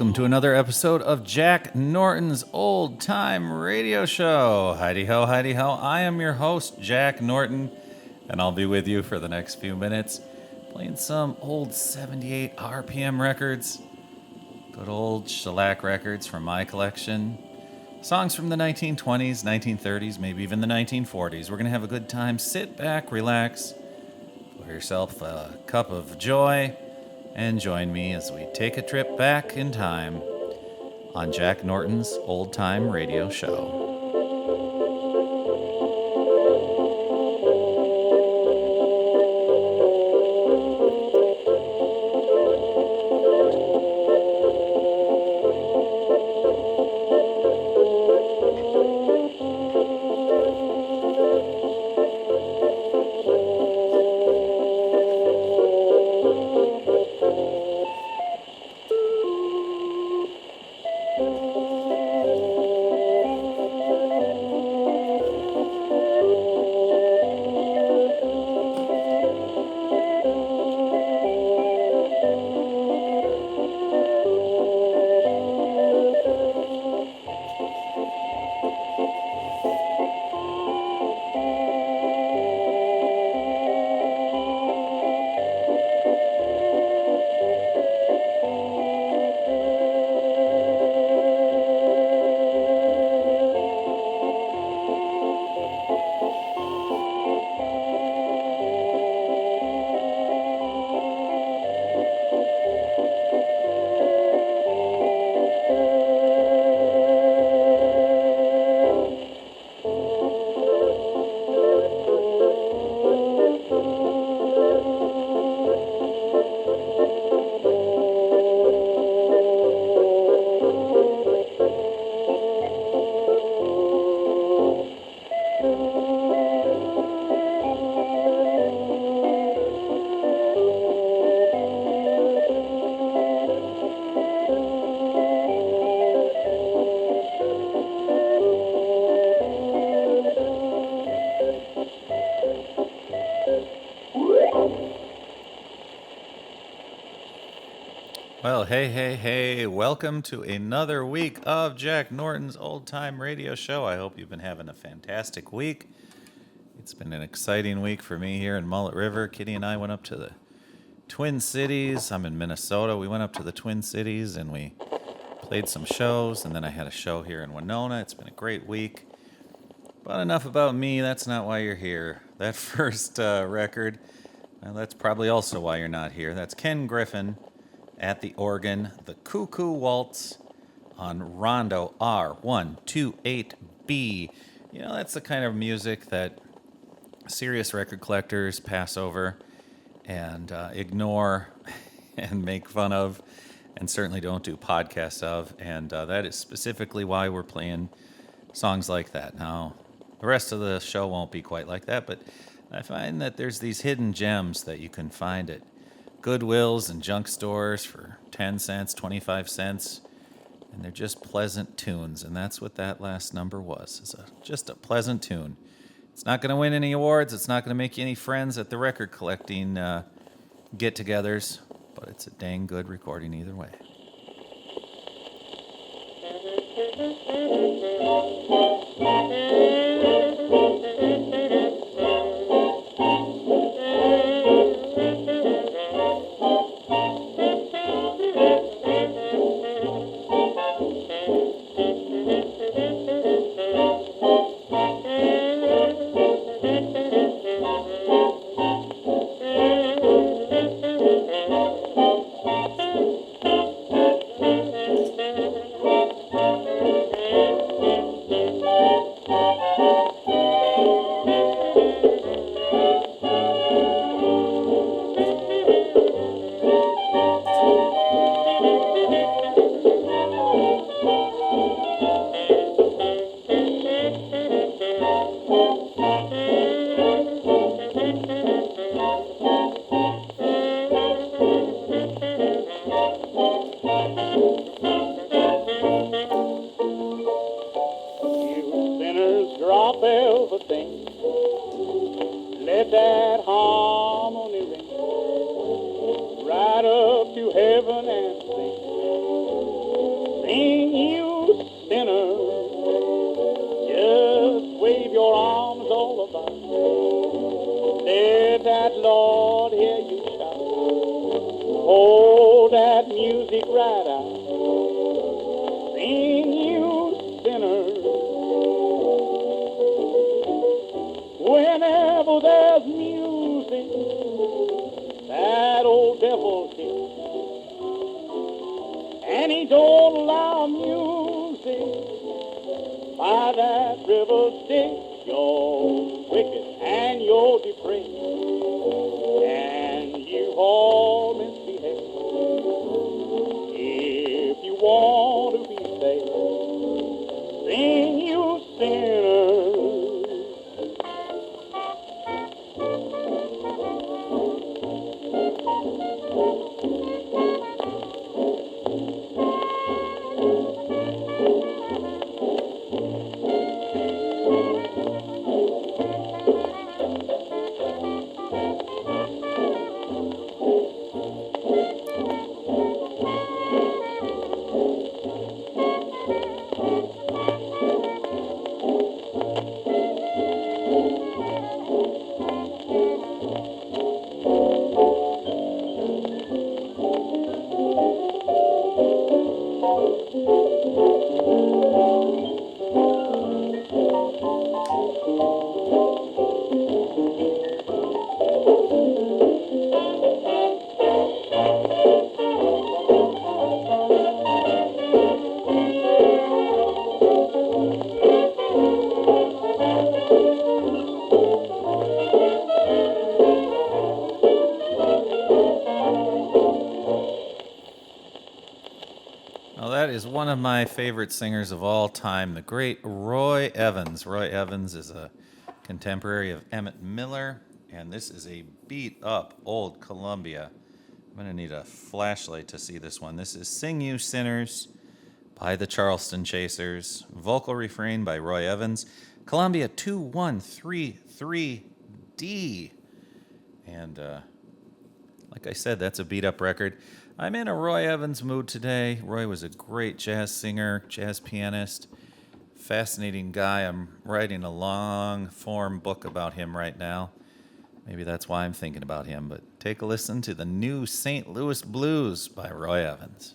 Welcome to another episode of Jack Norton's Old Time Radio Show. Heidi ho, Heidi ho. I am your host, Jack Norton, and I'll be with you for the next few minutes, playing some old 78 RPM records, good old shellac records from my collection, songs from the 1920s, 1930s, maybe even the 1940s. We're going to have a good time. Sit back, relax, pour yourself a cup of joy, and join me as we take a trip back in time on Jack Norton's Old Time Radio Show. Well, hey, welcome to another week of Jack Norton's Old Time Radio Show. I hope you've been having a fantastic week. It's been an exciting week for me here in Mullet River. Kitty and I went up to the Twin Cities. I'm in Minnesota. We went up to the Twin Cities and we played some shows, and then I had a show here in Winona. It's been a great week. But enough about me. That's not why you're here. That first record, well, that's probably also why you're not here. That's Ken Griffin at the organ, the Cuckoo Waltz on Rondo R128B. You know, that's the kind of music that serious record collectors pass over and ignore and make fun of, and certainly don't do podcasts of, and that is specifically why we're playing songs like that. Now, the rest of the show won't be quite like that, but I find that there's these hidden gems that you can find at Goodwills and junk stores for 10 cents, 25 cents, and they're just pleasant tunes, and that's what that last number was. It's just a pleasant tune. It's not going to win any awards. It's not going to make you any friends at the record collecting get-togethers, but it's a dang good recording either way. right up to heaven and sing. Did that Lord hear you shout? Hold that music right out. Sing you sinners. Whenever there's music, that old devil sings. And he don't allow music by that river Styx. You're wicked and you're depraved, and you all misbehave. If you want to be saved, sing you sinners. One of my favorite singers of all time, the great Roy Evans. Roy Evans is a contemporary of Emmett Miller, and this is a beat-up old Columbia. I'm going to need a flashlight to see this one. This is Sing You Sinners by the Charleston Chasers. Vocal refrain by Roy Evans. Columbia 2133D. And like I said, that's a beat-up record. I'm in a Roy Evans mood today. Roy was a great jazz singer, jazz pianist, fascinating guy. I'm writing a long-form book about him right now. Maybe that's why I'm thinking about him, but take a listen to the new St. Louis Blues by Roy Evans.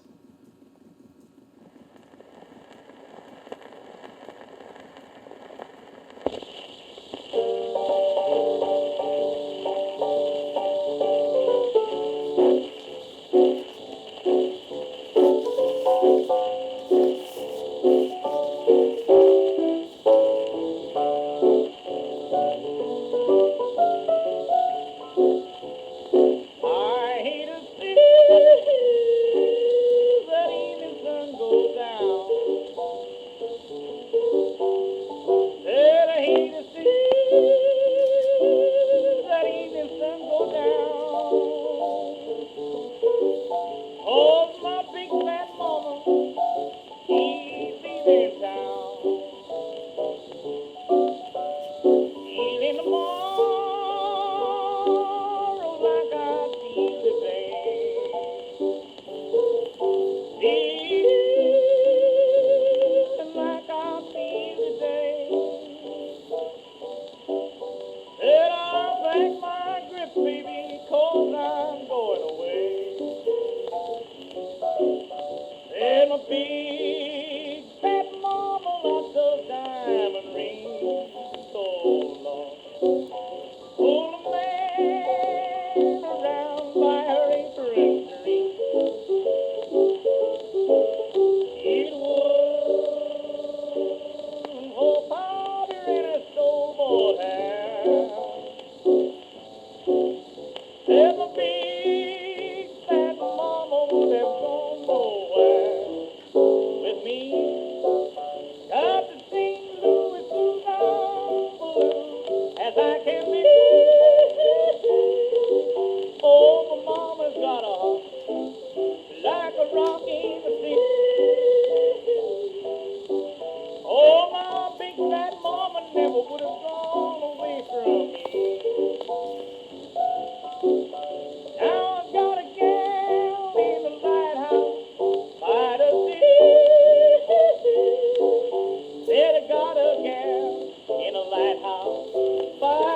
Got a gal in a lighthouse by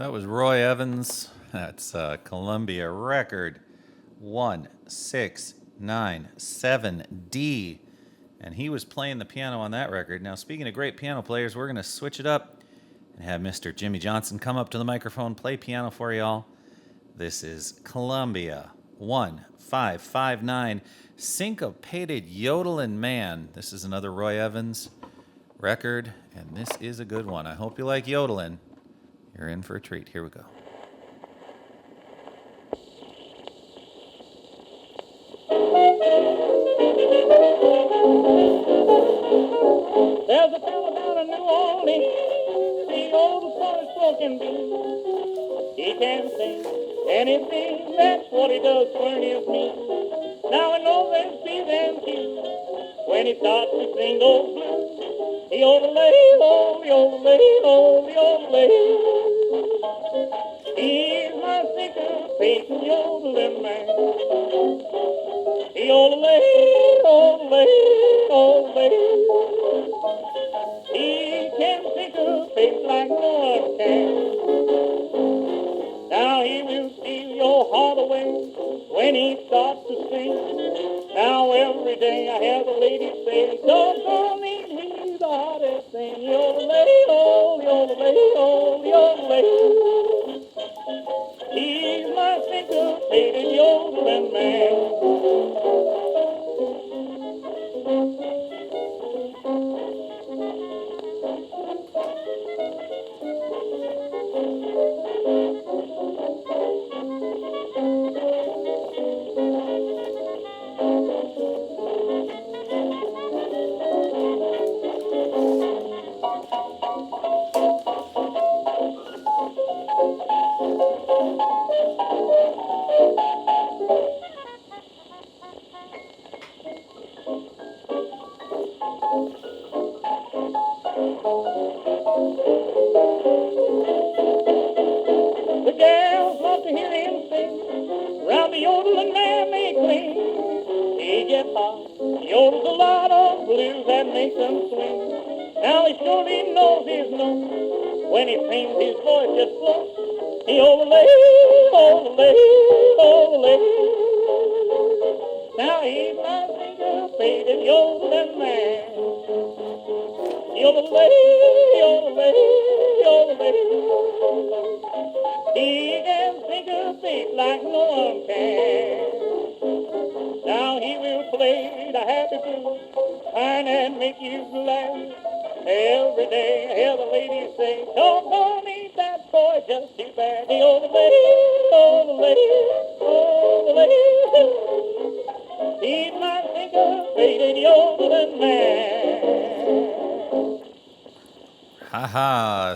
That was Roy Evans. That's Columbia record 1697D. And he was playing the piano on that record. Now, speaking of great piano players, we're going to switch it up and have Mr. Jimmy Johnson come up to the microphone, play piano for y'all. This is Columbia 1559, Syncopated Yodelin Man. This is another Roy Evans record, and this is a good one. I hope you like Yodelin. You're in for a treat. Here we go. There's a fellow down in New Orleans, the old spoken bee. He can sing anything, that's what he does to earn his meat. Now he knows there's B's and Q's. When he starts to sing those blues, he yodelay, oh, yodelay, oh, yodelay. He's my syncopated yodeling man. He yodelay, yodelay, yodelay. He can syncopate like no one can. Now he will steal your heart away when he starts to sing. Now every day I hear the ladies say, doggone me, he's the hottest thing. Yodelay, oh, yodelay, oh, yodelay. He's my syncopated yodeling man.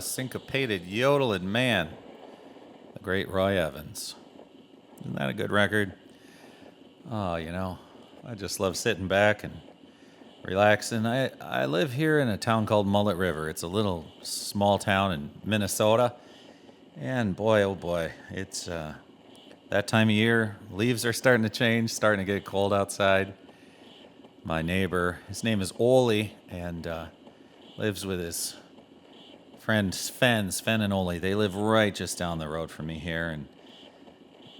Syncopated Yodeling Man, the great Roy Evans. Isn't that a good record? Oh, you know, I just love sitting back and relaxing. I live here in a town called Mullet River. It's a little small town in Minnesota. And boy, oh boy, it's that time of year. Leaves are starting to change, starting to get cold outside. My neighbor, his name is Ole, and lives with his friends Sven and Ole. They live right just down the road from me here. And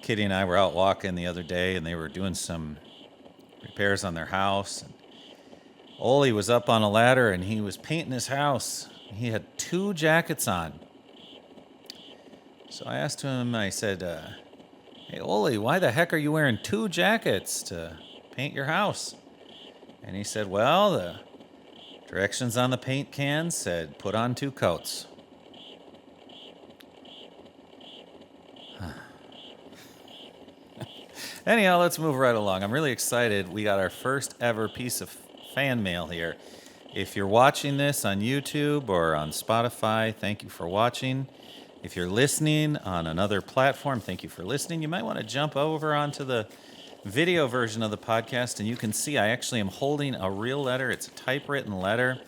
Kitty and I were out walking the other day, and they were doing some repairs on their house. And Ole was up on a ladder, and he was painting his house. He had 2 jackets on. So I asked him, I said, hey, Ole, why the heck are you wearing 2 jackets to paint your house? And he said, well, the directions on the paint can said, put on 2 coats. Anyhow, let's move right along. I'm really excited. We got our first ever piece of fan mail here. If you're watching this on YouTube or on Spotify, thank you for watching. If you're listening on another platform, thank you for listening. You might want to jump over onto the video version of the podcast, and you can see I actually am holding a real letter. It's a typewritten letter.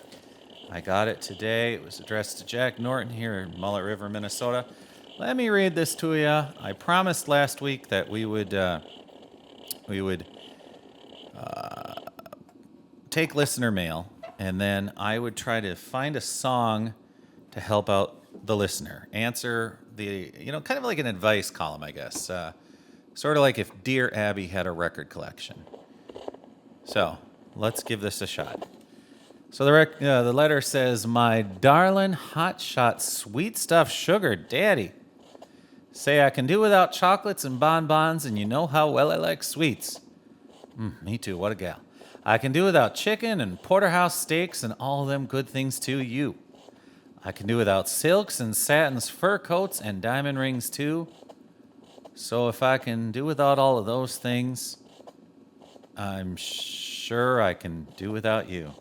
I got it today. It was addressed to Jack Norton here in Mullet River, Minnesota. Let me read this to you. I promised last week that we would take listener mail, and then I would try to find a song to help out the listener. Answer the, kind of like an advice column, I guess. Sort of like if Dear Abby had a record collection. So let's give this a shot. So the letter says, "My darling, hotshot, sweet stuff sugar daddy. Say I can do without chocolates and bonbons, and you know how well I like sweets. Me too, what a gal. I can do without chicken and porterhouse steaks and all them good things too, you. I can do without silks and satins, fur coats, and diamond rings too. So if I can do without all of those things, I'm sure I can do without you."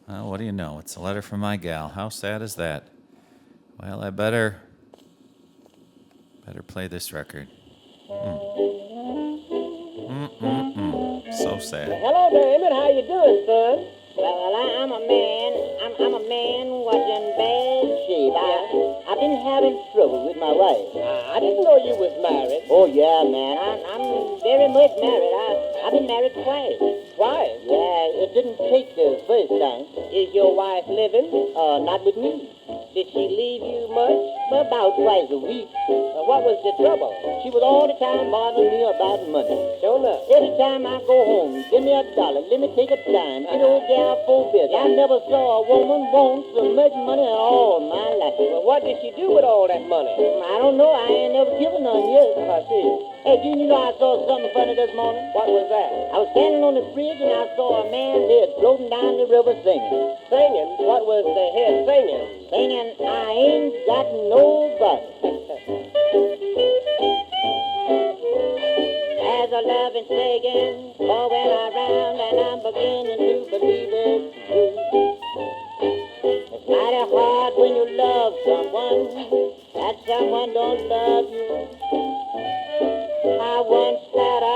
Well, what do you know? It's a letter from my gal. How sad is that? Well, I better play this record. So sad. Hello there, Emmett. How you doing, son? Well, I'm a man. I'm a man what's in bad shape. I've been having trouble with my wife. I didn't know you was married. Oh, yeah, man. I'm very much married. I've been married twice. Twice? Yeah, it didn't take the first time. Is your wife living? Not with me. Did she leave you much? About twice a week. What was the trouble? She was all the time bothering me about money. Sure enough. Every time I go home, give me $1. Let me take a dime. Get old gal $4 bills. I never saw a woman want so much money in all my life. Well, what did she do with all that money? I don't know. I ain't never given none yet. I see. Hey, do you know I saw something funny this morning? What was that? I was standing on the bridge and I saw a man's head floating down the river singing. Singing? What was the head singing? Singing, I ain't got nobody. As a loving singing, going around and I'm beginning to believe it's true. It's mighty hard when you love someone, that someone don't love you. I once had a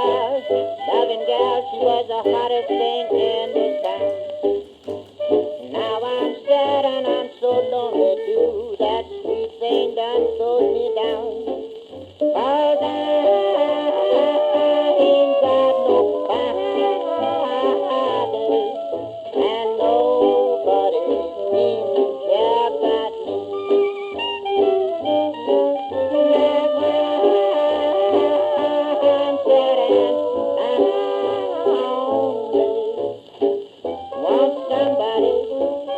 loving gal, she was the hottest thing in this town. Now I'm sad and I'm so lonely too. That sweet thing done slowed me down. 'Cause I ain't got nobody and nobody seems to care about me. That's why I'm sad and I'm lonely. Want somebody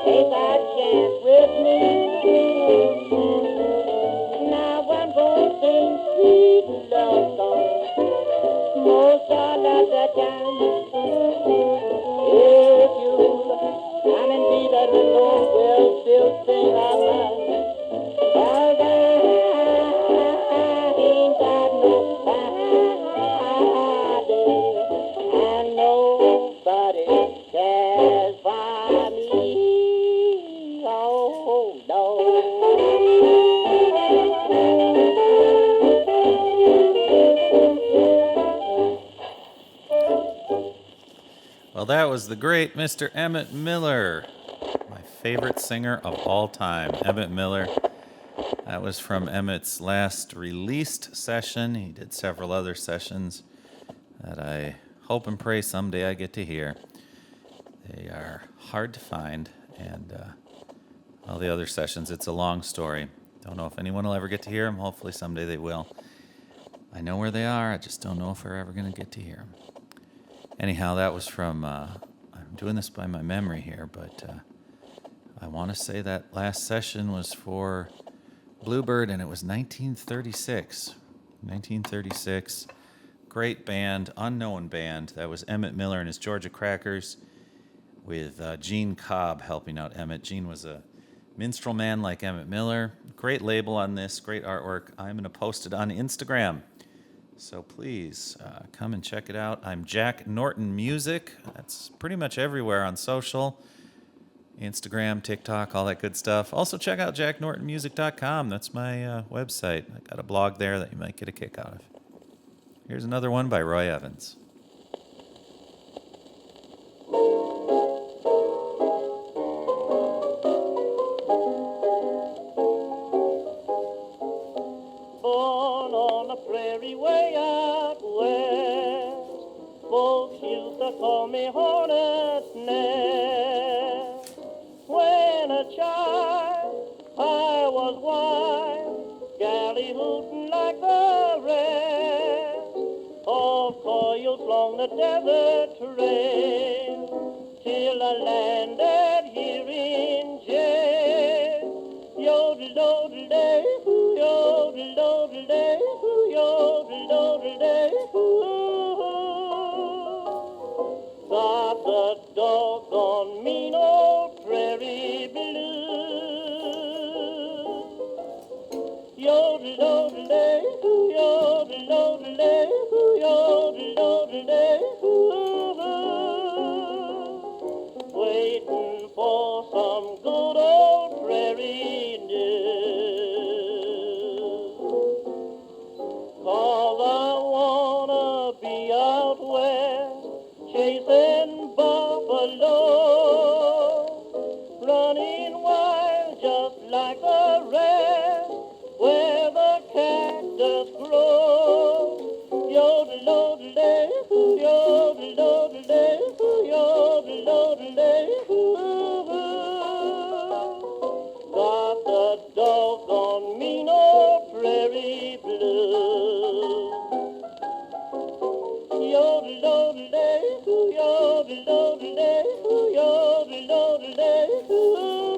take a chance with me. Now I'm gonna sing sweet love songs most all of the time. If you come and be that alone, we'll still sing our love. 'Cause I ain't got nobody and nobody cares for me. Oh, no. Well, that was the great Mr. Emmett Miller, my favorite singer of all time, Emmett Miller. That was from Emmett's last released session. He did several other sessions that I hope and pray someday I get to hear. They are hard to find, and all the other sessions, it's a long story. Don't know if anyone will ever get to hear them. Hopefully someday they will. I know where they are. I just don't know if we're ever going to get to hear them. Anyhow, that was from, I'm doing this by my memory here, but I want to say that last session was for Bluebird, and it was 1936. 1936. Great band, unknown band. That was Emmett Miller and his Georgia Crackers with Gene Cobb helping out Emmett. Gene was a minstrel man like Emmett Miller. Great label on this, great artwork. I'm going to post it on Instagram. So please come and check it out. I'm Jack Norton Music. That's pretty much everywhere on social. Instagram, TikTok, all that good stuff. Also check out jacknortonmusic.com. That's my website. I got a blog there that you might get a kick out of. Here's another one by Roy Evans. Born on the prairie way out west, folks used to call me Hornet's Nest. When a child, I along the desert trail till I landed here in jail. Yodel-dodel-day, hoo, yodel-dodel-day, hoo, yodel-dodel-day, hoo. Got the doggone mean old prairie blues. Yodel-dodel-day, hoo, yodel-dodel-day, hoo, yodel-dodel-day, hoo. Waiting for some good old prairie news. 'Cause I wanna be out west chasing buffalo, running wild just like the rest, where the cactus grows. Yodel-dodel-day, hoo, yodel-dodel-day, hoo, yodel-dodel-day, hoo. Got the doggone mean old prairie blues. Yodel-dodel-day, hoo, yodel-dodel-day, hoo, yodel-dodel-day, hoo.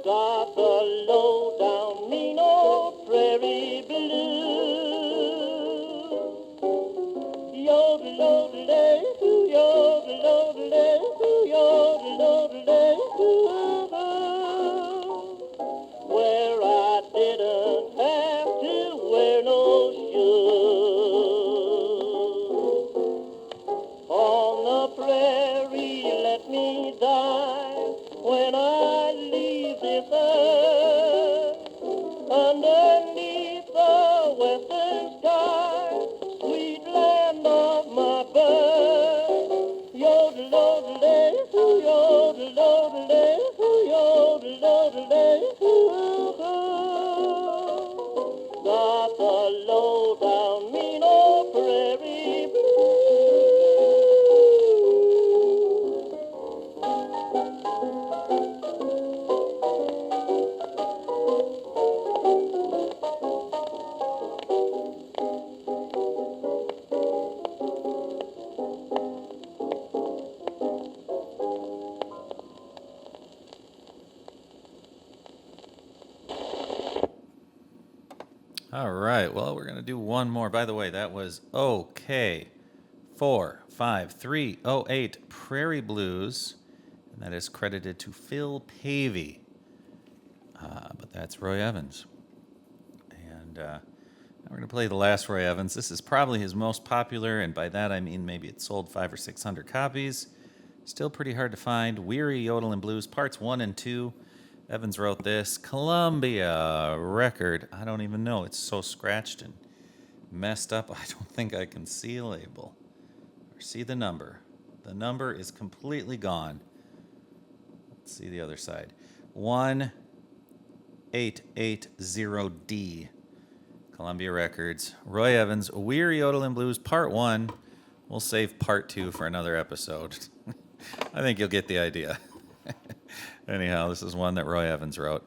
Got the low-down mean old prairie blues. Yodel-dodel-day, hoo, yodel-dodel-day, hoo, yodel-dodel-day, hoo. Where I didn't have to wear no shoes. On the prairie, let me die when I leave this earth. Underneath the western sky, sweet land of my birth. Yodel-dodel-day, hoo, yodel-dodel-day, hoo, yodel-dodel-day, hoo. Got the low-down mean old prairie blues. All right. Well, we're going to do one more. By the way, that was Okeh 45308 Prairie Blues. And that is credited to Phil Pavey. But that's Roy Evans. And now we're going to play the last Roy Evans. This is probably his most popular, and by that I mean maybe it sold 500 or 600 copies. Still pretty hard to find. Weary Yodeling Blues, parts 1 and 2. Evans wrote this. Columbia record. I don't even know. It's so scratched and messed up. I don't think I can see a label or see the number. The number is completely gone. Let's see the other side. 1880D. Columbia Records. Roy Evans, Weary Yodeling Blues, part 1. We'll save part 2 for another episode. I think you'll get the idea. Anyhow, this is one that Roy Evans wrote.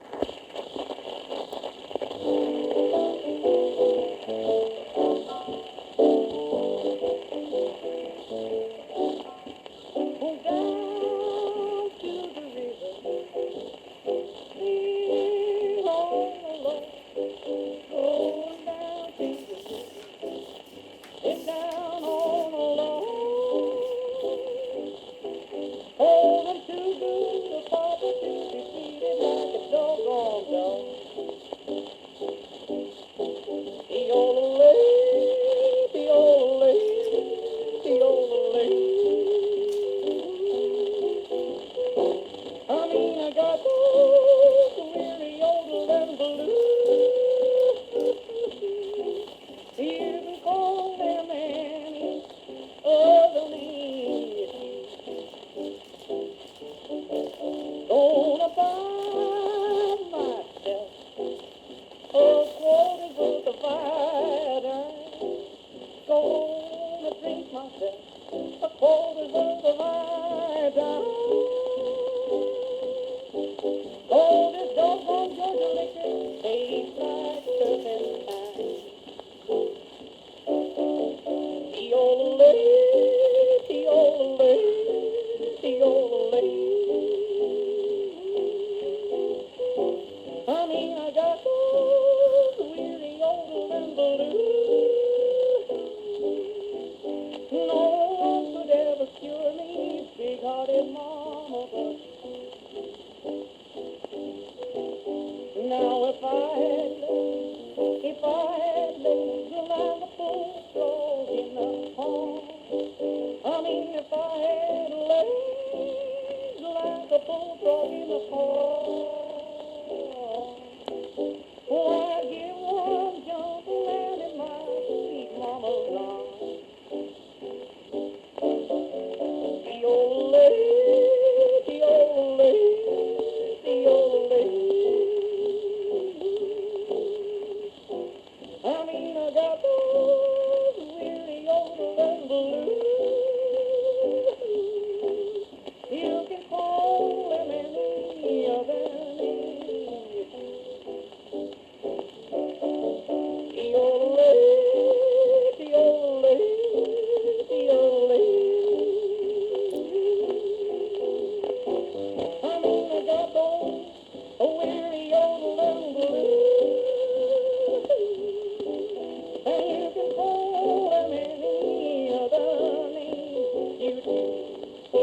you can hold them any other name. You do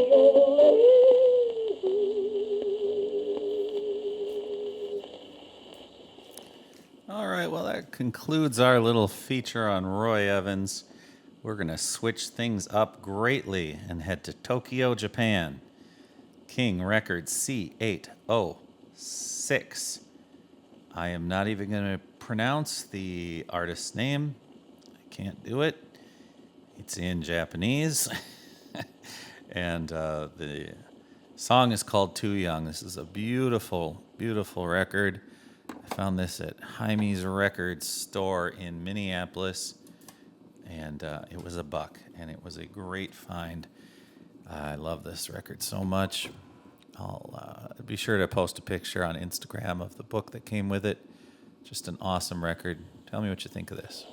yodeling. All right, well, that concludes our little feature on Roy Evans. We're going to switch things up greatly and head to Tokyo, Japan. King Records C806. I am not even going to pronounce the artist's name. I can't do it. It's in Japanese. And the song is called Too Young. This is a beautiful, beautiful record. I found this at Jaime's Record Store in Minneapolis, and it was $1, and it was a great find. I love this record so much. I'll be sure to post a picture on Instagram of the book that came with it. Just an awesome record. Tell me what you think of this.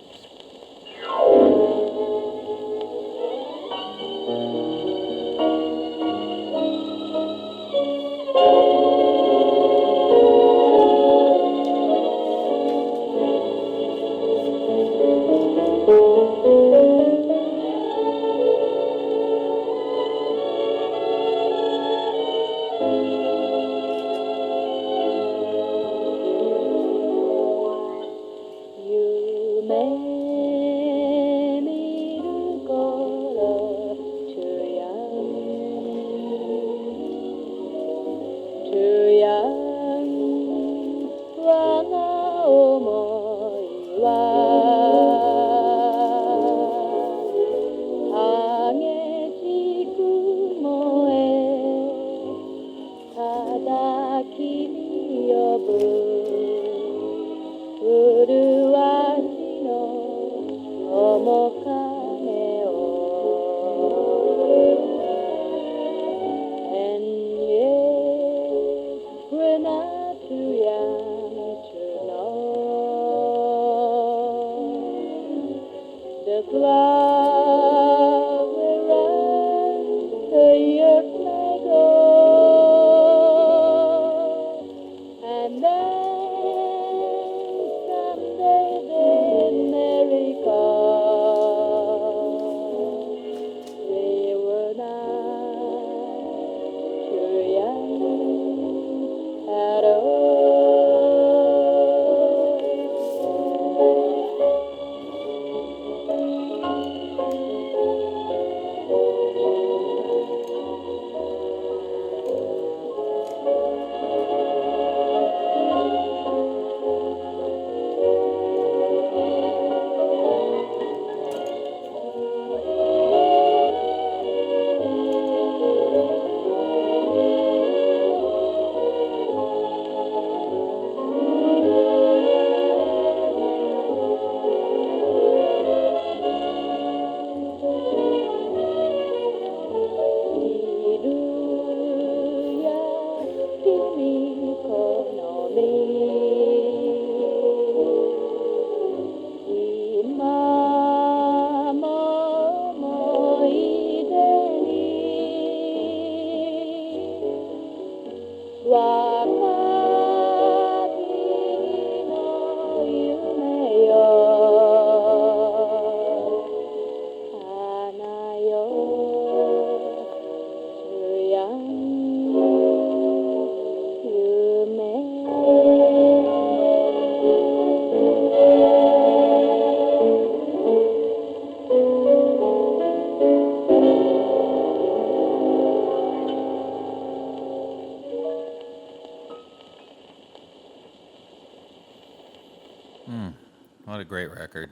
What a great record.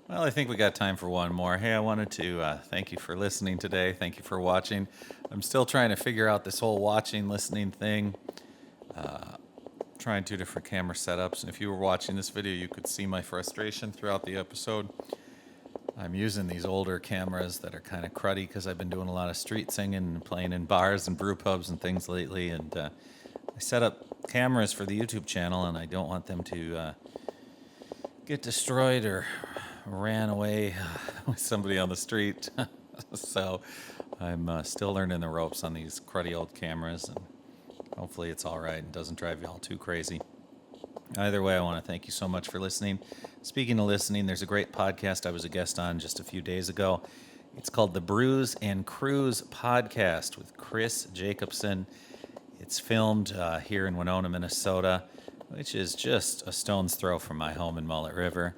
Well, I think we got time for one more. Hey, I wanted to thank you for listening today. Thank you for watching. I'm still trying to figure out this whole watching, listening thing. Trying 2 different camera setups. And if you were watching this video, you could see my frustration throughout the episode. I'm using these older cameras that are kind of cruddy because I've been doing a lot of street singing and playing in bars and brew pubs and things lately. And I set up cameras for the YouTube channel, and I don't want them to get destroyed or ran away with somebody on the street. So I'm still learning the ropes on these cruddy old cameras, and hopefully it's all right and doesn't drive you all too crazy. Either way, I want to thank you so much for listening. Speaking of listening, there's a great podcast I was a guest on just a few days ago. It's called the Brews and Cruise Podcast with Chris Jacobson. It's filmed here in Winona, Minnesota, which is just a stone's throw from my home in Mullet River.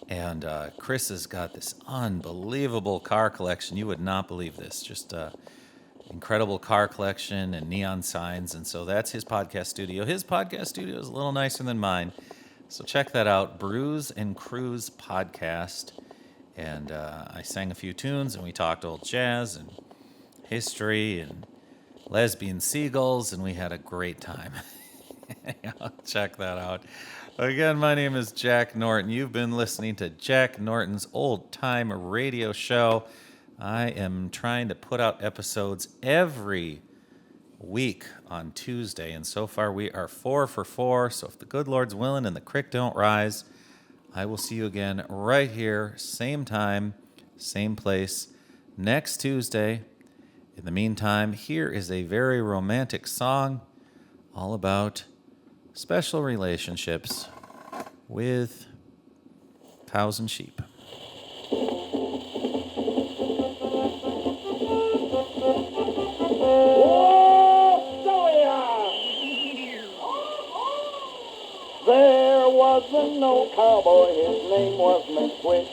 And Chris has got this unbelievable car collection. You would not believe this. Just incredible car collection and neon signs. And so that's his podcast studio. His podcast studio is a little nicer than mine. So check that out, Brews and Cruise Podcast. And I sang a few tunes, and we talked old jazz and history and lesbian seagulls, and we had a great time. Check that out. Again, my name is Jack Norton. You've been listening to Jack Norton's Old Time Radio Show. I am trying to put out episodes every week on Tuesday, and so far we are 4 for 4. So if the good Lord's willing and the creek don't rise, I will see you again right here, same time, same place, next Tuesday. In the meantime, here is a very romantic song all about special relationships with cows and sheep. There wasn't no cowboy, his name was McQuick.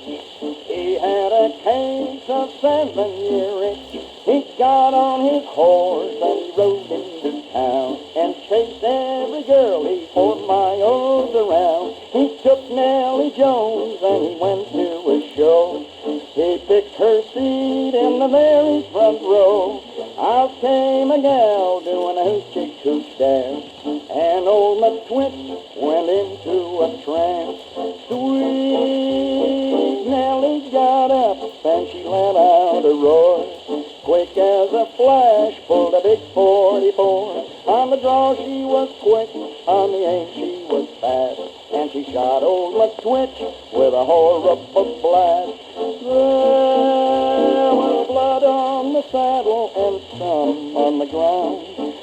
He had a case of 7-year-itch. He got on his horse and he rode into town and chased every girl he 4 miles around. He took Nellie Jones and he went to a show. He picked her seat in the very front row. Out came a gal doing a hoochie-cooch dance, and old McTwitch went into a trance. Sweet Nellie got up and she let out a roar. Quick as a flash, pulled a big 44. On the draw she was quick, on the aim she was fast, and she shot old McTwitch with a horrible blast. There was blood on the saddle and some on the ground.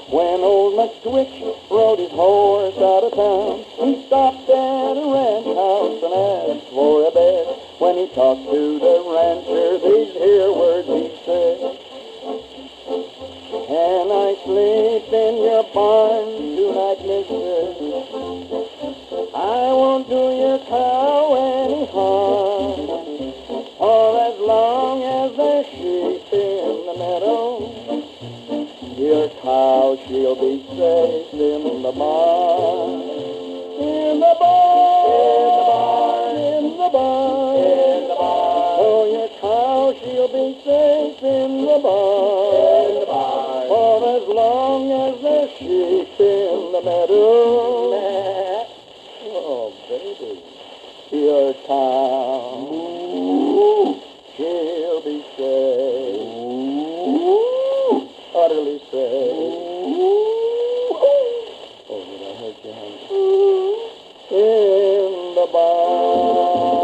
When old McTwitch rode his horse out of town, he stopped at a ranch house and asked for a bed. When he talked to the rancher, these here words he said: "Can I sleep in your barn tonight, mister? I won't do your cow any harm, for as long as there's sheep in the meadow, your cow, she'll be safe in the barn. In the barn, in the barn, in the barn, in the barn. Oh, your cow, she'll be safe in the barn. In the barn. For as long as there's sheep in the meadow, oh, baby, your cow, she'll be safe. Utterly safe. Oh, did I hurt your hand? In the barn.